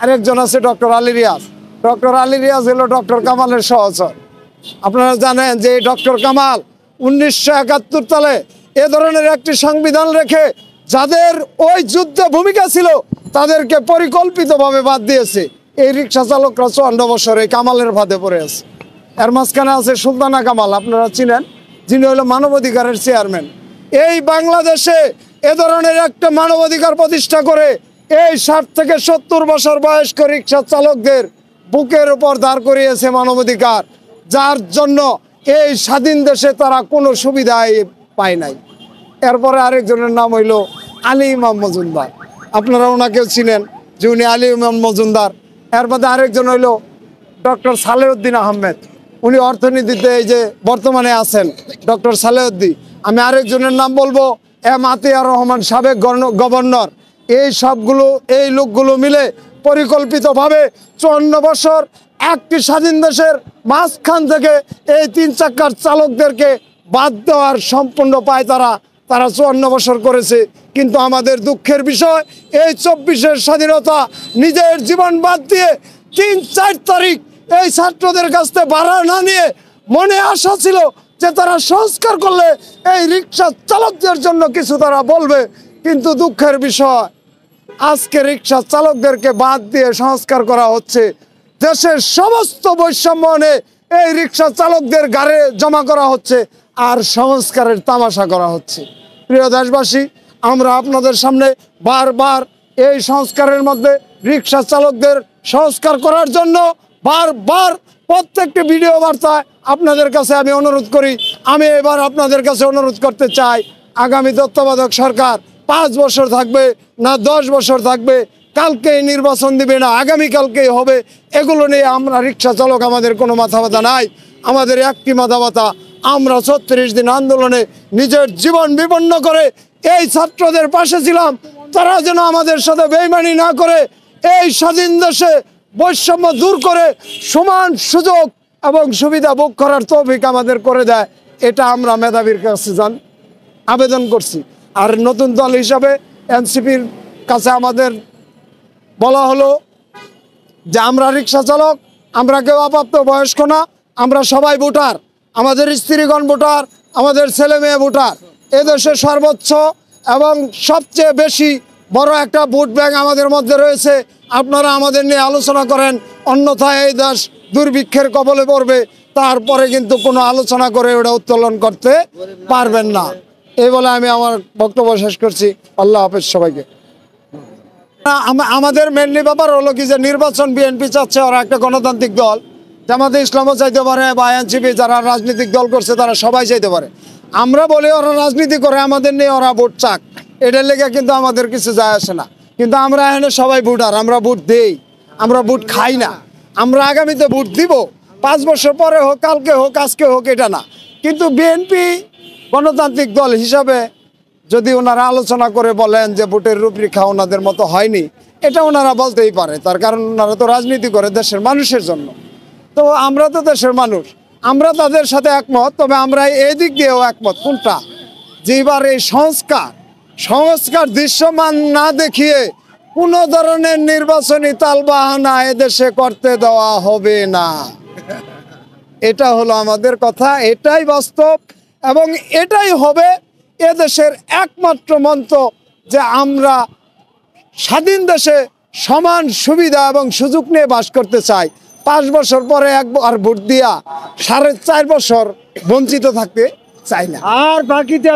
আরেকজন আছে doctor Ali Riaz. Doctor Ali Riaz হলো ডক্টর কামালের সহচর। আপনারা জানেন যে ডক্টর কামাল 1971 সালে এ ধরনের একটি সংবিধান রেখে যাদের ওই যুদ্ধে ভূমিকা ছিল তাদেরকে পরিকল্পিতভাবে বাদ দিয়েছে। এই রিক্সা চালকরা 54 বছর এই কামালের ফাঁদে পড়ে আছে। এর মাঝখানে আছে সুলতানা কামাল, আপনারা চিনেন, যিনি হলো মানবাধিকারের চেয়ারম্যান। এই বাংলাদেশে এ ধরনের একটা মানবাধিকার প্রতিষ্ঠা করে এই 60 থেকে 70 বছর বয়স্ক রিক্সা চালকদের বুকের উপর দাঁড় করিয়েছে মানবাধিকার, যার জন্য এই স্বাধীন দেশে তারা কোনো সুবিধাই পায় নাই। এরপরে আরেকজনের নাম হইল আলী ইমাম মজুমদার, আপনারা ওনাকেও চিনেন যে উনি আলী ইমাম মজুমদার। এর মধ্যে আরেকজন হইল ডক্টর সালেউদ্দিন আহমেদ, উনি অর্থনীতিতে এই যে বর্তমানে আছেন ডক্টর সালেউদ্দিন। আমি আরেকজনের নাম বলবো এম আতিয়ার রহমান, সাবেক গভর্নর। এই লোকগুলো মিলে পরিকল্পিতভাবে 54 বছর একটি স্বাধীন দেশের মাঝখান থেকে এই 3 চাকার চালকদেরকে বাদ দেওয়ার সম্পূর্ণ পায় তারা 54 বছর করেছে। কিন্তু আমাদের দুঃখের বিষয়, এই 24-এর স্বাধীনতা নিজের জীবন বাদ দিয়ে 3-4 তারিখ এই ছাত্রদের কাছ থেকে ভাড়া না নিয়ে মনে আশা ছিল যে তারা সংস্কার করলে এই রিক্সা চালকদের জন্য কিছু তারা বলবে। কিন্তু দুঃখের বিষয়, আজকে রিক্সা চালকদেরকে বাদ দিয়ে সংস্কার করা হচ্ছে। দেশের সমস্ত বৈষম্য এনে এই রিক্সা চালকদের গাড়ে জমা করা হচ্ছে আর সংস্কারের তামাশা করা হচ্ছে। প্রিয় দেশবাসী, আমরা আপনাদের সামনে বারবার এই সংস্কারের মধ্যে রিক্সা চালকদের সংস্কার করার জন্য বারবার প্রত্যেকটি ভিডিও বার্তায় আপনাদের কাছে আমি অনুরোধ করি। আমি এবার আপনাদের কাছে অনুরোধ করতে চাই, আগামী তত্ত্বাবধায়ক সরকার 5 বছর থাকবে না 10 বছর থাকবে, কালকেই নির্বাচন দিবে না আগামীকালকেই হবে, এগুলো নিয়ে আমরা রিক্সা চালক আমাদের কোনো মাথা ব্যথা নাই। আমাদের একটি মাথা ব্যথা, আমরা 36 দিন আন্দোলনে নিজের জীবন বিপন্ন করে এই ছাত্রদের পাশে ছিলাম। তারা যেন আমাদের সাথে বেইমানি না করে এই স্বাধীন দেশে বৈষম্য দূর করে সমান সুযোগ এবং সুবিধা ভোগ করার তৌফিক আমাদের করে দেয়, এটা আমরা মেধাবীর কাছে আবেদন করছি। আর নতুন দল হিসাবে এনসিপির কাছে আমাদের বলা হলো যে আমরা রিক্সা চালক, আমরা কেউ আপাতত বয়স্ক না, আমরা সবাই ভোটার, আমাদের স্ত্রীগণ ভোটার, আমাদের ছেলে মেয়ে ভোটার। এদেশে সর্বোচ্চ এবং সবচেয়ে বেশি বড় একটা ভোট ব্যাংক আমাদের মধ্যে রয়েছে। আপনারা আমাদের নিয়ে আলোচনা করেন, অন্যথায় এই দেশ দুর্ভিক্ষের কবলে পড়বে, তারপরে কিন্তু কোনো আলোচনা করে ওটা উত্তোলন করতে পারবেন না। এই বলে আমি আমার বক্তব্য শেষ করছি। আল্লাহ হাফেজ সবাইকে। আমাদের মেনলি ব্যাপার হলো কি যে নির্বাচন বিএনপি চাচ্ছে, ওরা একটা গণতান্ত্রিক দল, জামাতে ইসলামও চাইতে পারে বা এনসিপি যারা রাজনৈতিক দল করছে তারা সবাই চাইতে পারে। আমরা বলি ওরা রাজনীতি করে, আমাদের নিয়ে ওরা ভোট চাক, এটার লেগে কিন্তু আমাদের কিছু যায় আসে না। কিন্তু আমরা এখানে সবাই ভোটার, আমরা ভোট দেই, আমরা ভোট খাই না। আমরা আগামীতে ভোট দিব, 5 বছর পরে হোক, কালকে হোক, আজকে হোক, এটা না। কিন্তু বিএনপি গণতান্ত্রিক দল হিসাবে যদি ওনারা আলোচনা করে বলেন যে ভোটের রূপরেখা ওনাদের মতো হয়নি, এটা ওনারা বলতেই পারে, তার কারণ ওনারা তো রাজনীতি করে দেশের মানুষের জন্য। তো আমরা তো দেশের মানুষ, আমরা তাদের সাথে একমত। তবে আমরা এই দিক দিয়েও একমত, কোনটা, যে এবার এই সংস্কার দৃশ্যমান না দেখিয়ে কোনো ধরনের নির্বাচনী তালবাহানা এদেশে করতে দেওয়া হবে না। এটা হলো আমাদের কথা, এটাই বাস্তব এবং এটাই হবে এদেশের একমাত্র মন্ত্র যে আমরা স্বাধীন দেশে সমান সুবিধা এবং সুযোগ নিয়ে বাস করতে চাই। 5 বছর পরে একবার ভোট দিয়া 4.5 বছর বঞ্চিত থাকতে চাই না। আর বাকিটা